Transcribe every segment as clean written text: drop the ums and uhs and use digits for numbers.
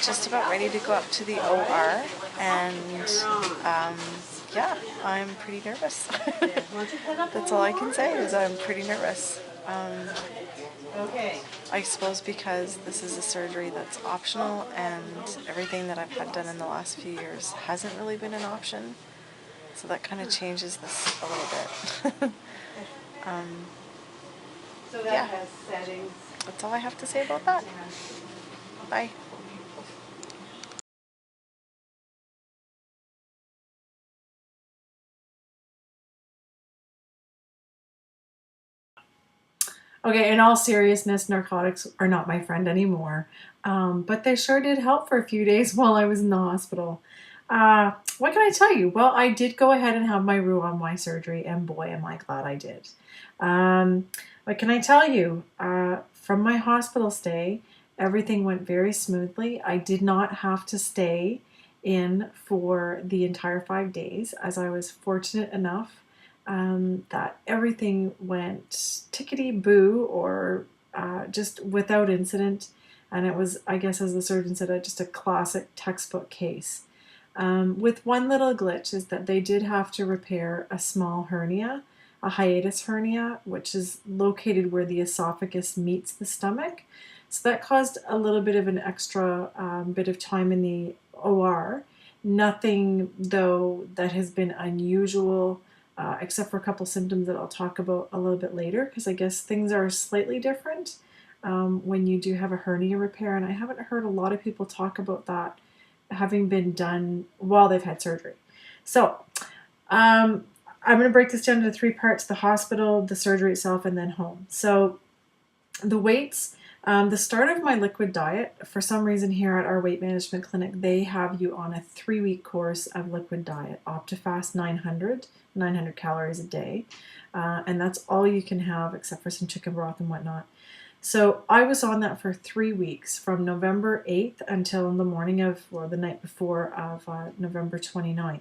just about ready to go up to the OR, and yeah, I'm pretty nervous. That's all I can say is I'm pretty nervous. I suppose because this is a surgery that's optional and everything that I've had done in the last few years hasn't really been an option, so that kind of changes this a little bit. Yeah, that's all I have to say about that. Bye. Okay, in all seriousness, narcotics are not my friend anymore. But they sure did help for a few days while I was in the hospital. What can I tell you? Well, I did go ahead and have my RNY surgery, and boy, am I glad I did. What can I tell you? From my hospital stay, everything went very smoothly. I did not have to stay in for the entire 5 days, as I was fortunate enough that everything went tickety boo or just without incident. And it was, I guess, as the surgeon said, just a classic textbook case. With one little glitch is that they did have to repair a small hernia, a hiatus hernia, which is located where the esophagus meets the stomach. So that caused a little bit of an extra bit of time in the OR. Nothing, though, that has been unusual, except for a couple symptoms that I'll talk about a little bit later, because I guess things are slightly different when you do have a hernia repair. And I haven't heard a lot of people talk about that having been done while they've had surgery. So I'm going to break this down into 3 parts: the hospital, the surgery itself, and then home. So the weights, the start of my liquid diet, for some reason here at our weight management clinic, they have you on a 3-week course of liquid diet, OptiFast 900 calories a day. And that's all you can have except for some chicken broth and whatnot. So I was on that for 3 weeks, from November 8th until the morning of, or the night before of November 29th.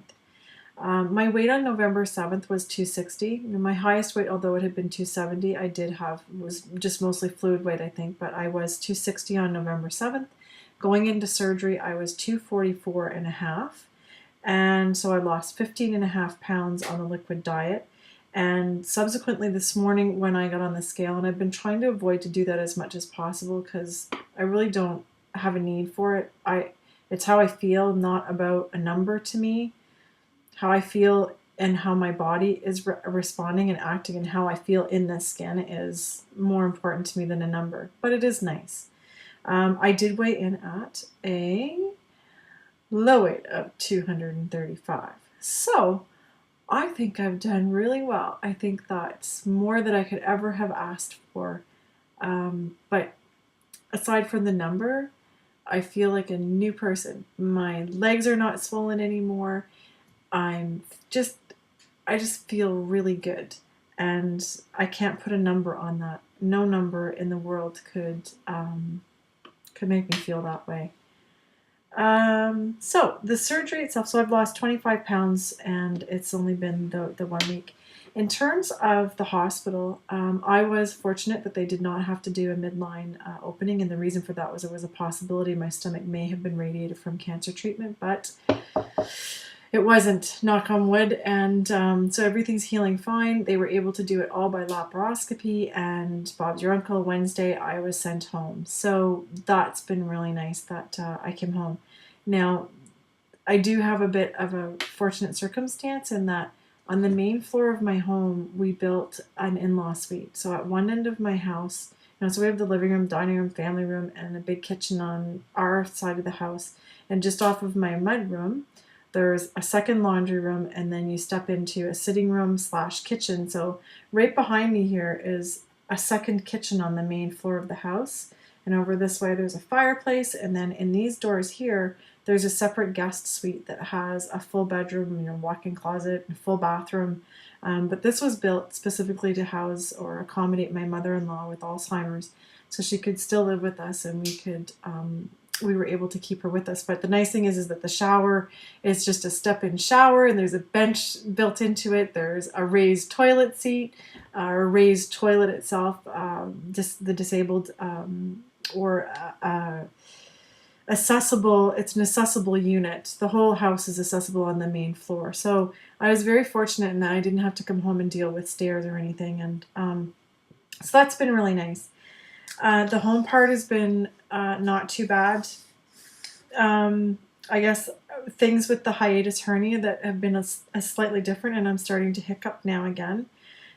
My weight on November 7th was 260. My highest weight, although it had been 270, I did have, was just mostly fluid weight, I think, but I was 260 on November 7th. Going into surgery, I was 244 and a half. And so I lost 15 and a half pounds on the liquid diet. And subsequently this morning when I got on the scale, and I've been trying to avoid to do that as much as possible because I really don't have a need for it. It's how I feel, not about a number to me. How I feel and how my body is responding and acting and how I feel in this scan is more important to me than a number, but it is nice. I did weigh in at a low weight of 235. So I think I've done really well. I think that's more than I could ever have asked for. But aside from the number, I feel like a new person. My legs are not swollen anymore. I just feel really good. And I can't put a number on that. No number in the world could make me feel that way. So the surgery itself, so I've lost 25 pounds and it's only been the 1 week. In terms of the hospital, I was fortunate that they did not have to do a midline opening, and the reason for that was there was a possibility my stomach may have been radiated from cancer treatment, but it wasn't, knock on wood, and so everything's healing fine. They were able to do it all by laparoscopy, and Bob's your uncle, Wednesday, I was sent home. So that's been really nice that I came home. Now, I do have a bit of a fortunate circumstance in that on the main floor of my home, we built an in-law suite. So at one end of my house, so we have the living room, dining room, family room, and a big kitchen on our side of the house. And just off of my mud room, there's a second laundry room, and then you step into a sitting room / kitchen. So right behind me here is a second kitchen on the main floor of the house. And over this way, there's a fireplace. And then in these doors here, there's a separate guest suite that has a full bedroom, walk-in closet, and full bathroom. But this was built specifically to house or accommodate my mother-in-law with Alzheimer's, so she could still live with us, and we were able to keep her with us. But the nice thing is that the shower is just a step-in shower, and there's a bench built into it. There's a raised toilet seat, or raised toilet itself, just the disabled or accessible. It's an accessible unit. The whole house is accessible on the main floor. So I was very fortunate in that I didn't have to come home and deal with stairs or anything. And so that's been really nice. The home part has been not too bad. I guess things with the hiatus hernia that have been a slightly different, and I'm starting to hiccup now again.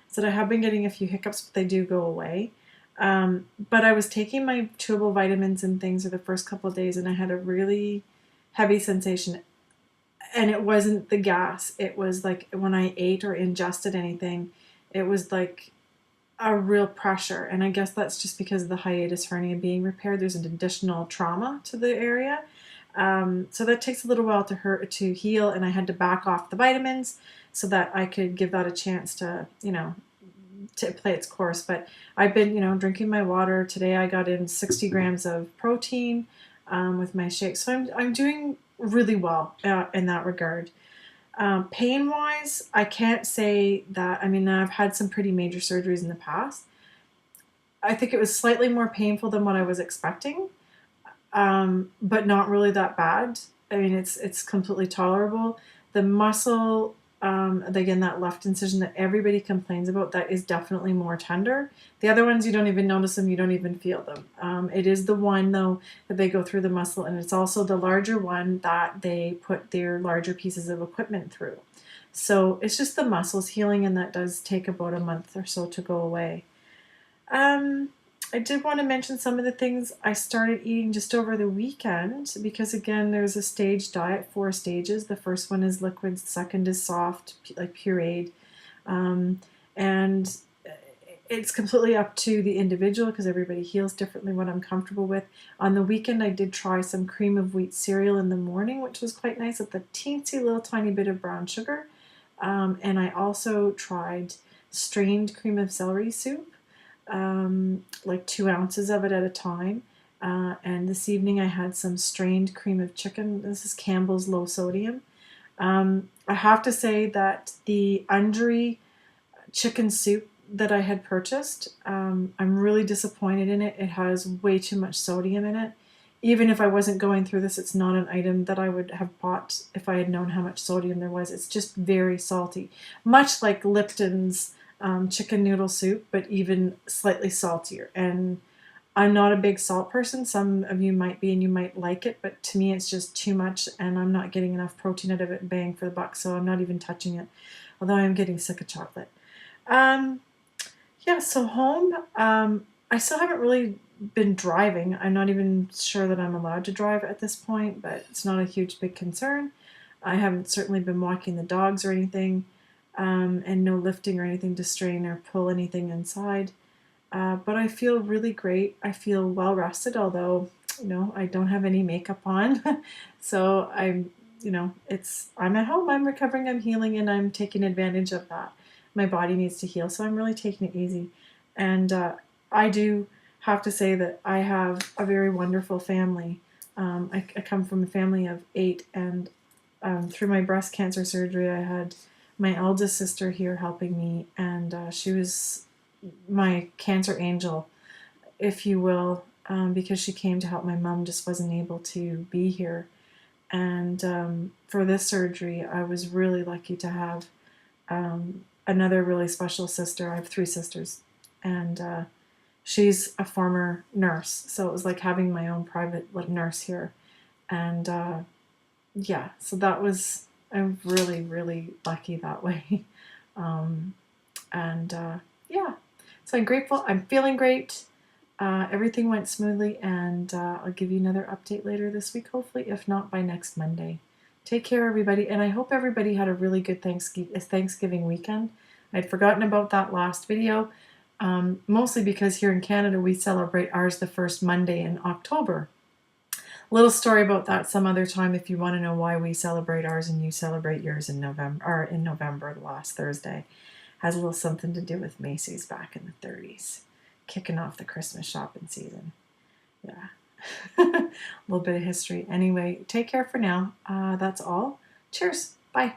So I have been getting a few hiccups, but they do go away. But I was taking my chewable vitamins and things for the first couple of days, and I had a really heavy sensation. And it wasn't the gas. It was like when I ate or ingested anything, it was like a real pressure. And I guess that's just because of the hiatus hernia being repaired. There's an additional trauma to the area. So that takes a little while to heal, and I had to back off the vitamins so that I could give that a chance to, to play its course. But I've been, drinking my water. Today I got in 60 grams of protein with my shake. So I'm doing really well in that regard. Pain-wise, I can't say that. I mean, I've had some pretty major surgeries in the past. I think it was slightly more painful than what I was expecting, but not really that bad. I mean, it's completely tolerable. The muscle, again, that left incision that everybody complains about, that is definitely more tender. The other ones, you don't even notice them, you don't even feel them. It is the one, though, that they go through the muscle, and it's also the larger one that they put their larger pieces of equipment through. So it's just the muscles healing, and that does take about a month or so to go away. I did want to mention some of the things I started eating just over the weekend, because again, there's a staged diet, 4 stages. The first one is liquid, the second is soft, like pureed. And it's completely up to the individual because everybody heals differently, what I'm comfortable with. On the weekend, I did try some cream of wheat cereal in the morning, which was quite nice, with a teensy little tiny bit of brown sugar. And I also tried strained cream of celery soup. Like 2 ounces of it at a time. And this evening I had some strained cream of chicken. This is Campbell's low sodium. I have to say that the Undri chicken soup that I had purchased, I'm really disappointed in it. It has way too much sodium in it. Even if I wasn't going through this, it's not an item that I would have bought if I had known how much sodium there was. It's just very salty, much like Lipton's chicken noodle soup, but even slightly saltier. And I'm not a big salt person. Some of you might be, and you might like it, but to me it's just too much, and I'm not getting enough protein out of it, bang for the buck, so I'm not even touching it, although I am getting sick of chocolate. Yeah, so home, I still haven't really been driving. I'm not even sure that I'm allowed to drive at this point, but it's not a huge big concern. I haven't certainly been walking the dogs or anything. And no lifting or anything to strain or pull anything inside. But I feel really great. I feel well rested, although, I don't have any makeup on. So I'm at home, I'm recovering, I'm healing, and I'm taking advantage of that. My body needs to heal, so I'm really taking it easy. And I do have to say that I have a very wonderful family. I come from a family of 8, and through my breast cancer surgery, I had my eldest sister here helping me, and she was my cancer angel, if you will, because she came to help. My mom just wasn't able to be here. And for this surgery, I was really lucky to have another really special sister. I have 3 sisters, and she's a former nurse, so it was like having my own private nurse here. And yeah, so I'm really, really lucky that way. And yeah, so I'm grateful. I'm feeling great. Everything went smoothly, and I'll give you another update later this week, hopefully, if not by next Monday. Take care, everybody, and I hope everybody had a really good Thanksgiving weekend. I'd forgotten about that last video, mostly because here in Canada we celebrate ours the first Monday in October. Little story about that some other time if you want to know why we celebrate ours and you celebrate yours in November, the last Thursday. Has a little something to do with Macy's back in the 30s, kicking off the Christmas shopping season. Yeah. A little bit of history. Anyway, take care for now. That's all. Cheers. Bye.